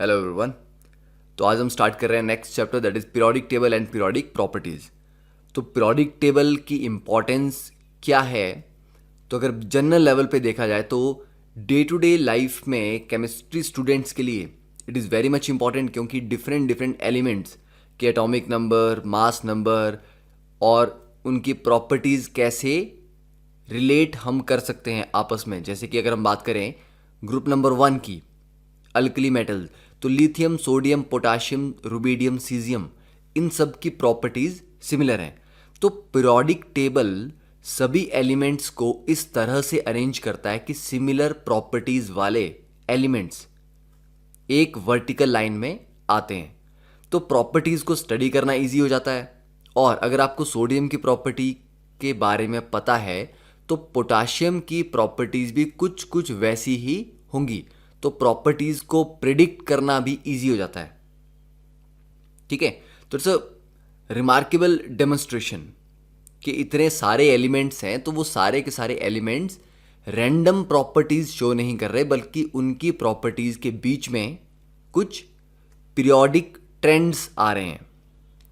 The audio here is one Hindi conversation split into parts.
Hello everyone. तो आज हम स्टार्ट कर रहे हैं next chapter, that is periodic table and periodic properties. तो पीरियोडिक टेबल की इम्पॉर्टेंस क्या है? तो अगर जनरल लेवल पे देखा जाए तो डे टू डे लाइफ में केमिस्ट्री स्टूडेंट्स के लिए it is very much important, क्योंकि डिफरेंट डिफरेंट एलिमेंट्स के एटॉमिक नंबर, मास नंबर और उनकी प्रॉपर्टीज़ कैसे रिलेट हम कर सकते हैं आपस में। जैसे कि अगर हम बात करें ग्रुप नंबर 1 की, अल्कली मेटल, तो lithium, sodium, potassium, rubidium, caesium, इन सब की प्रॉपर्टीज सिमिलर हैं। तो पीरियोडिक टेबल सभी एलिमेंट्स को इस तरह से अरेंज करता है कि सिमिलर प्रॉपर्टीज वाले एलिमेंट्स एक वर्टिकल लाइन में आते हैं। तो प्रॉपर्टीज को स्टडी करना इजी हो जाता है। और अगर आपको सोडियम की प्रॉपर्टी के बारे में पता है तो पोटाशियम की प्रॉपर्टीज भी कुछ कुछ वैसी ही होंगी। तो प्रॉपर्टीज को प्रिडिक्ट करना भी इजी हो जाता है। ठीक है, तो इट्स अ रिमार्केबल डेमोन्स्ट्रेशन कि इतने सारे एलिमेंट्स हैं तो वो सारे के सारे एलिमेंट्स रैंडम प्रॉपर्टीज शो नहीं कर रहे, बल्कि उनकी प्रॉपर्टीज के बीच में कुछ पीरियोडिक ट्रेंड्स आ रहे हैं।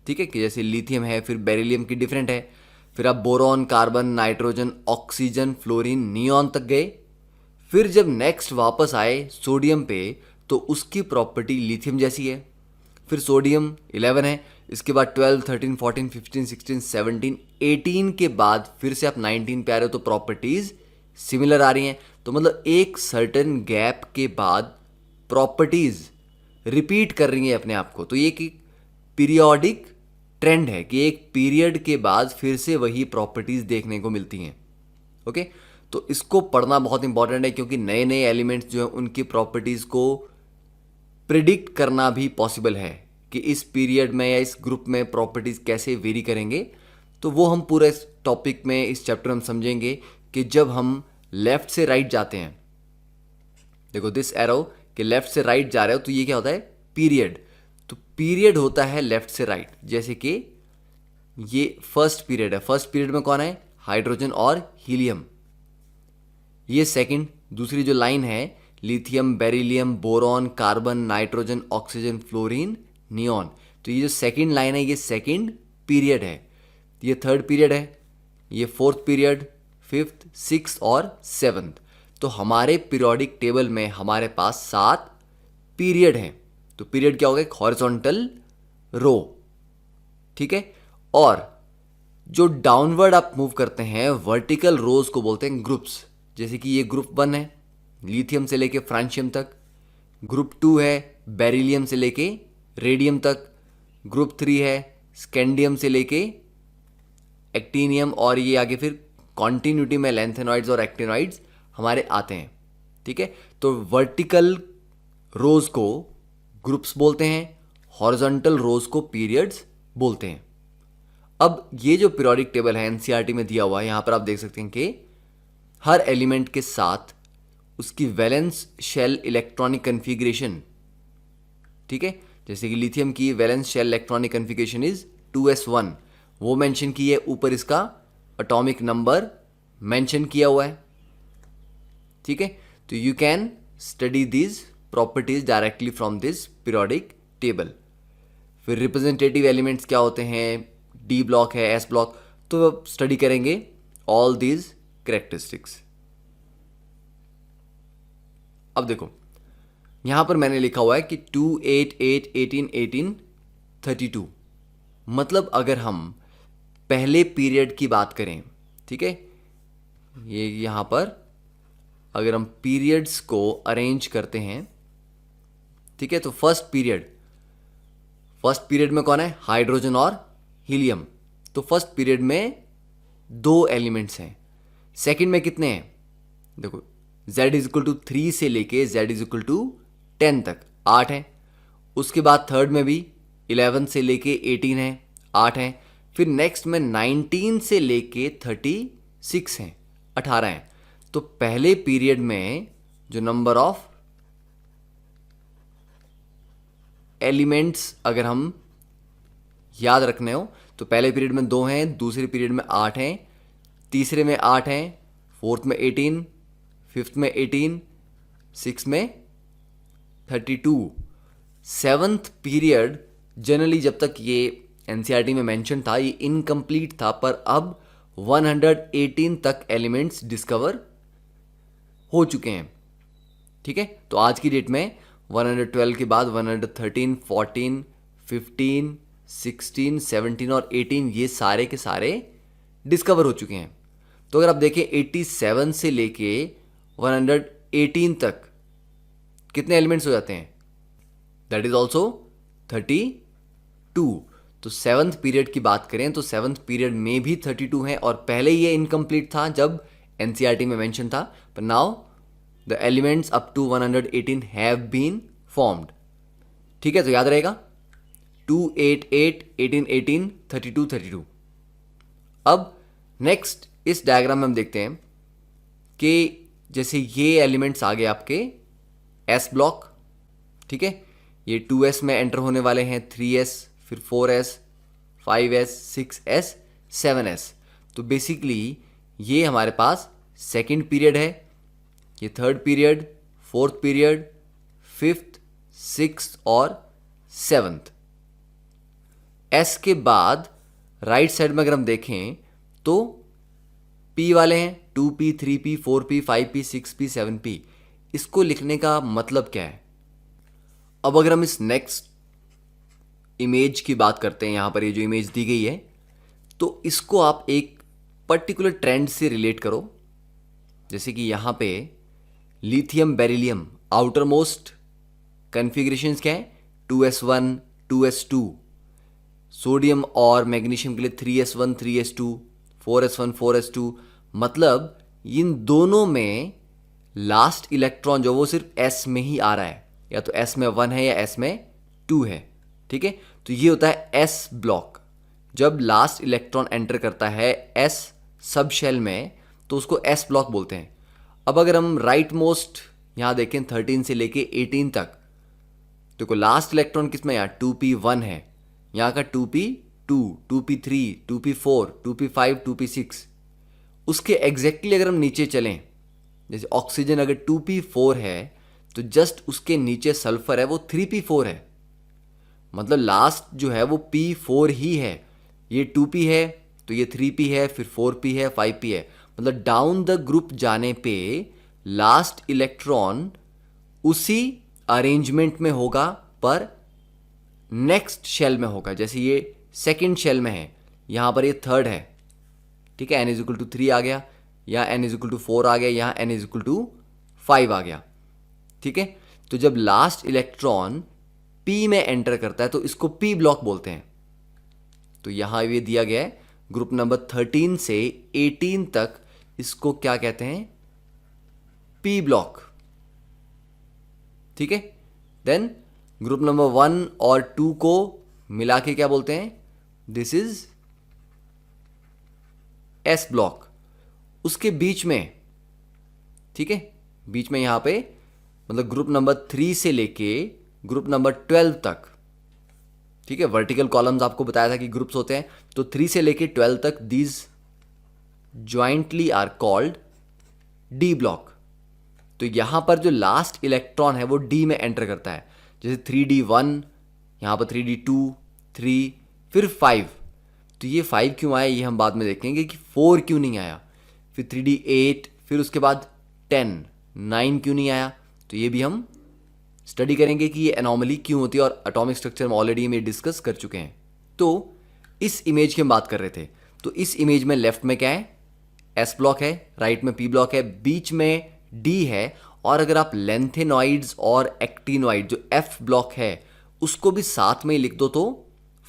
ठीक है, कि जैसे लिथियम है, फिर बेरिलियम की डिफरेंट है, फिर आप boron, carbon, nitrogen, oxygen, fluorine, neon तक गए। फिर जब नेक्स्ट वापस आए सोडियम पे तो उसकी प्रॉपर्टी लिथियम जैसी है। फिर सोडियम 11 है, इसके बाद 12, 13, 14, 15, 16, 17, 18 के बाद फिर से आप 19 पे आ रहे हो तो प्रॉपर्टीज सिमिलर आ रही हैं। तो मतलब एक सर्टेन गैप के बाद प्रॉपर्टीज रिपीट कर रही हैं अपने आप को। तो ये एक पीरियोडिक ट्रेंड है कि एक पीरियड के बाद फिर से वही प्रॉपर्टीज देखने को मिलती हैं। ओके, तो इसको पढ़ना बहुत इंपॉर्टेंट है, क्योंकि नए नए एलिमेंट्स जो हैं उनकी प्रॉपर्टीज को प्रिडिक्ट करना भी पॉसिबल है कि इस पीरियड में या इस ग्रुप में प्रॉपर्टीज कैसे वेरी करेंगे। तो वो हम पूरा इस टॉपिक में, इस चैप्टर में समझेंगे कि जब हम लेफ्ट से राइट जाते हैं, देखो दिस एरो कि लेफ्ट से राइट जा रहे हो तो ये क्या होता है? पीरियड। तो पीरियड होता है लेफ्ट से राइट। जैसे कि ये फर्स्ट पीरियड है, फर्स्ट पीरियड में कौन है? हाइड्रोजन और हीलियम। ये सेकंड, दूसरी जो लाइन है, lithium, beryllium, boron, carbon, nitrogen, oxygen, fluorine, neon. तो ये जो सेकंड लाइन है ये सेकंड पीरियड है। ये थर्ड पीरियड है, ये फोर्थ पीरियड, फिफ्थ, सिक्स और सेवन्थ। तो हमारे पीरियोडिक टेबल में हमारे पास 7 पीरियड हैं। तो पीरियड क्या होगा? एक हॉरिजॉन्टल रो। ठीक है, और जो डाउनवर्ड आप मूव करते हैं वर्टिकल रोज को बोलते हैं ग्रुप्स। जैसे कि ये ग्रुप 1 है, लिथियम से लेके फ्रांशियम तक। ग्रुप 2 है, बेरिलियम से लेके रेडियम तक। ग्रुप 3 है, स्कैंडियम से लेके एक्टिनियम, और ये आगे फिर कॉन्टिन्यूटी में लैंथेनॉइड्स और एक्टिनॉइड्स हमारे आते हैं। ठीक है, तो वर्टिकल रोज को ग्रुप्स बोलते हैं, हॉरिजॉन्टल रोज को पीरियड्स बोलते हैं। अब ये जो पीरियोडिक टेबल है एनसीईआरटी में दिया हुआ है, यहां पर आप देख सकते हैं कि हर एलिमेंट के साथ उसकी वैलेंस शेल इलेक्ट्रॉनिक कन्फिग्रेशन, ठीक है, जैसे कि लिथियम की valence shell electronic configuration is 2s1, वो मेंशन की है। ऊपर इसका एटॉमिक नंबर मेंशन किया हुआ है। ठीक है, तो you can study these properties directly from this periodic table. फिर रिप्रेजेंटेटिव एलिमेंट्स क्या होते हैं? डी ब्लॉक है, एस ब्लॉक, तो स्टडी करेंगे ऑल दीज कैरेक्टरिस्टिक्स। अब देखो यहां पर मैंने लिखा हुआ है कि 2, 8, 8, 18, 18, 32। मतलब अगर हम पहले पीरियड की बात करें, ठीक है, ये यहां पर अगर हम पीरियड्स को अरेंज करते हैं, ठीक है, तो फर्स्ट पीरियड में कौन है? हाइड्रोजन और हीलियम। तो फर्स्ट पीरियड में 2 एलिमेंट्स हैं। सेकंड में कितने हैं? देखो z इज इक्वल टू 3 से लेके z इज इक्वल टू 10 तक 8 हैं। उसके बाद थर्ड में भी 11 से लेके 18 है, 8 हैं। फिर नेक्स्ट में 19 से लेके 36 हैं, 18 हैं। तो पहले पीरियड में जो नंबर ऑफ एलिमेंट्स अगर हम याद रखने हो तो पहले पीरियड में 2 हैं, दूसरे पीरियड में 8 हैं, तीसरे में 8 हैं, फोर्थ में 18, फिफ्थ में 18, सिक्स में 32। 7th पीरियड जनरली जब तक ये एनसीईआरटी में मेंशन था ये इनकम्प्लीट था, पर अब 118 तक एलिमेंट्स डिस्कवर हो चुके हैं। ठीक है, तो आज की डेट में 112 के बाद 113, 14, 15, 16, 17 और 18 ये सारे के सारे डिस्कवर हो चुके हैं। तो अगर आप देखें 87 से लेके 118 तक कितने एलिमेंट्स हो जाते हैं? That is also 32। तो 7th पीरियड की बात करें तो 7th पीरियड में भी 32 हैं, और पहले ये इनकम्प्लीट था जब एनसीईआरटी में मेंशन था, पर now the elements up to 118 have been formed. ठीक है, तो याद रहेगा 288, 18, 18, 32, 32। अब नेक्स्ट इस डायग्राम में हम देखते हैं कि जैसे ये एलिमेंट्स आ गए आपके एस ब्लॉक। ठीक है, ये 2s में एंटर होने वाले हैं, 3s, फिर 4s, 5s, 6s, 7s। तो बेसिकली ये हमारे पास सेकेंड पीरियड है, ये third period, fourth period, fifth, sixth और 7th। एस के बाद राइट साइड में अगर हम देखें तो पी वाले हैं 2p, 3p, 4p, 5p, 6p, 7p। इसको लिखने का मतलब क्या है? अब अगर हम इस नेक्स्ट इमेज की बात करते हैं, यहां पर ये जो इमेज दी गई है, तो इसको आप एक पर्टिकुलर ट्रेंड से रिलेट करो। जैसे कि यहां पे लिथियम बेरिलियम आउटर मोस्ट कन्फिग्रेशंस क्या है? 2s1, 2s2। सोडियम और मैग्नीशियम के लिए 3s1, 3s2, 4s1, 4s2। मतलब इन दोनों में लास्ट इलेक्ट्रॉन जो वो सिर्फ s में ही आ रहा है, या तो s में 1 है या s में 2 है। ठीक है, तो ये होता है s ब्लॉक। जब लास्ट इलेक्ट्रॉन एंटर करता है s सब शेल में तो उसको s ब्लॉक बोलते हैं। अब अगर हम राइट मोस्ट यहां देखें 13 से लेके 18 तक, तो लास्ट इलेक्ट्रॉन किसमें? यहाँ 2p1 है, यहाँ का 2p2, 2p3, 2p4, 2p5, 2p6। उसके एग्जैक्टली अगर हम नीचे चलें, जैसे ऑक्सीजन अगर 2p4 है तो जस्ट उसके नीचे सल्फर है वो 3p4 है। मतलब लास्ट जो है वो p4 ही है। ये 2p है तो ये 3p है, फिर 4p है, 5p है। मतलब डाउन द ग्रुप जाने पे लास्ट इलेक्ट्रॉन उसी अरेंजमेंट में होगा पर नेक्स्ट शेल में होगा। जैसे ये सेकंड शेल में है, यहां पर ये थर्ड है। ठीक है, n इज इक्वल टू 3 आ गया, या n इज इक्वल टू 4 आ गया, या n इज इक्वल टू 5 आ गया। ठीक है, तो जब लास्ट इलेक्ट्रॉन p में एंटर करता है तो इसको p ब्लॉक बोलते हैं। तो यहां ये दिया गया है ग्रुप नंबर 13 से 18 तक, इसको क्या कहते हैं? p block. ठीक है, देन ग्रुप नंबर 1 और 2 को मिला के क्या बोलते हैं? This is s block. उसके बीच में, ठीक है, बीच में यहां पे मतलब ग्रुप नंबर 3 से लेके ग्रुप नंबर 12 तक। ठीक है, वर्टिकल कॉलम्स आपको बताया था कि ग्रुप्स होते हैं, तो 3 से लेके 12 तक these jointly are called d block. तो यहां पर जो लास्ट इलेक्ट्रॉन है वो डी में एंटर करता है। जैसे 3d1, यहां पर 3d2, 3, फिर 5। तो ये 5 क्यों आया ये हम बाद में देखेंगे कि 4 क्यों नहीं आया। फिर 3d8, फिर उसके बाद 10, 9 क्यों नहीं आया। तो ये भी हम स्टडी करेंगे कि ये एनॉमली क्यों होती है, और एटॉमिक स्ट्रक्चर में ऑलरेडी हम ये डिस्कस कर चुके हैं। तो इस इमेज की हम बात कर रहे थे, तो इस इमेज में लेफ्ट में क्या है? एस ब्लॉक है, राइट में पी ब्लॉक है, बीच में डी है, और अगर आप लेंथेनॉइड्स और एक्टिनॉइड जो एफ ब्लॉक है उसको भी साथ में ही लिख दो तो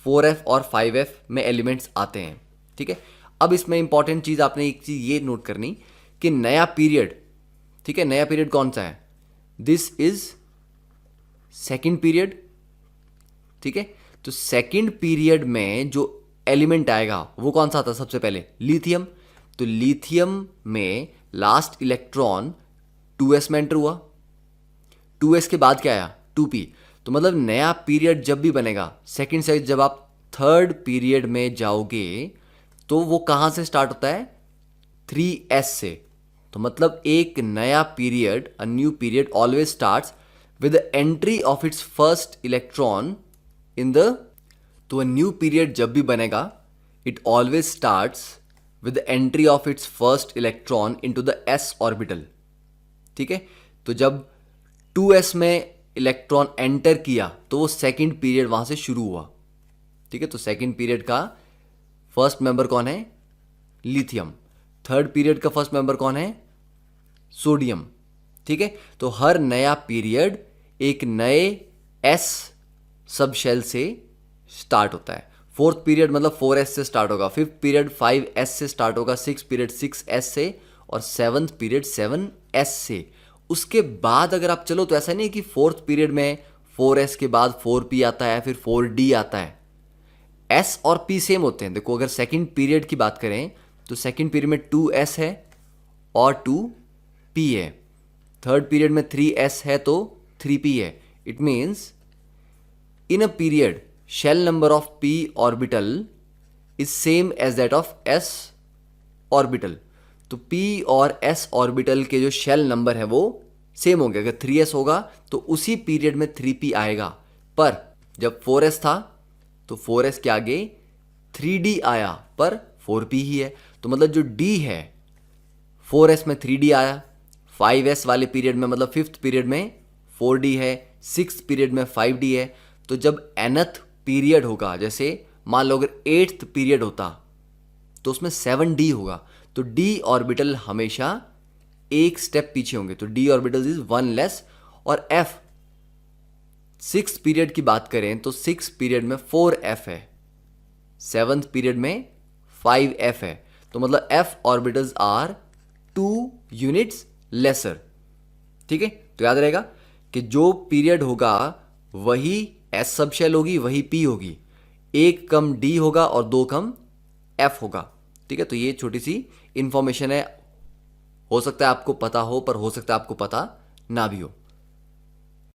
4f और 5f में एलिमेंट्स आते हैं। ठीक है, अब इसमें इंपॉर्टेंट चीज आपने एक चीज ये नोट करनी कि नया पीरियड, ठीक है, नया पीरियड कौन सा है? This is second period. ठीक है, तो सेकेंड पीरियड में जो एलिमेंट आएगा वो कौन सा आता? सबसे पहले लिथियम। तो लिथियम में लास्ट इलेक्ट्रॉन 2s में एंटर हुआ, 2s के बाद क्या आया? 2p। तो मतलब नया पीरियड जब भी बनेगा सेकेंड से, जब आप थर्ड पीरियड में जाओगे तो वो कहां से स्टार्ट होता है? 3s से। तो मतलब एक नया period, a new period always starts with the entry of its first electron in the, तो a new period जब भी बनेगा it always starts with the entry of its first electron into the s orbital. ठीक है, तो जब 2s में इलेक्ट्रॉन एंटर किया तो वो सेकेंड पीरियड वहां से शुरू हुआ. ठीक है, तो सेकेंड पीरियड का फर्स्ट मेंबर कौन है? लिथियम. थर्ड पीरियड का फर्स्ट मेंबर कौन है? सोडियम. ठीक है, तो हर नया पीरियड एक नए एस सब शेल से स्टार्ट होता है. फोर्थ पीरियड मतलब 4s से स्टार्ट होगा, फिफ्थ पीरियड 5s से स्टार्ट होगा, सिक्स पीरियड 6s से, और सेवन्थ पीरियड 7s से. उसके बाद अगर आप चलो तो ऐसा नहीं है कि फोर्थ पीरियड में 4s के बाद 4p आता है, फिर 4d आता है. s और p सेम होते हैं. देखो, अगर सेकंड पीरियड की बात करें तो सेकंड पीरियड में 2s है और 2p है. थर्ड पीरियड में 3s है तो 3p है. It means in a period shell number of p orbital is same as that of s orbital. तो p और s ऑर्बिटल के जो शेल नंबर है वो सेम होंगे. अगर 3s होगा तो उसी पीरियड में 3p आएगा. पर जब 4s था तो 4s के आगे 3d आया, पर 4p ही है. तो मतलब जो d है 4s में 3d आया, 5s वाले पीरियड में मतलब फिफ्थ पीरियड में 4d है, सिक्स पीरियड में 5d है. तो जब nth पीरियड होगा, जैसे मान लो अगर 8th पीरियड होता तो उसमें 7d होगा. तो d ऑर्बिटल हमेशा एक स्टेप पीछे होंगे. तो d orbital is one less. और f सिक्स पीरियड की बात करें तो सिक्स पीरियड में 4f है, सेवन्थ पीरियड में 5f है. तो मतलब f orbitals are 2 units lesser. ठीक है, तो याद रहेगा कि जो पीरियड होगा वही s सब शेल होगी, वही p होगी. एक कम d होगा और दो कम f होगा. ठीक है, तो ये छोटी सी इंफॉर्मेशन है. हो सकता है आपको पता हो, पर हो सकता है आपको पता ना भी हो.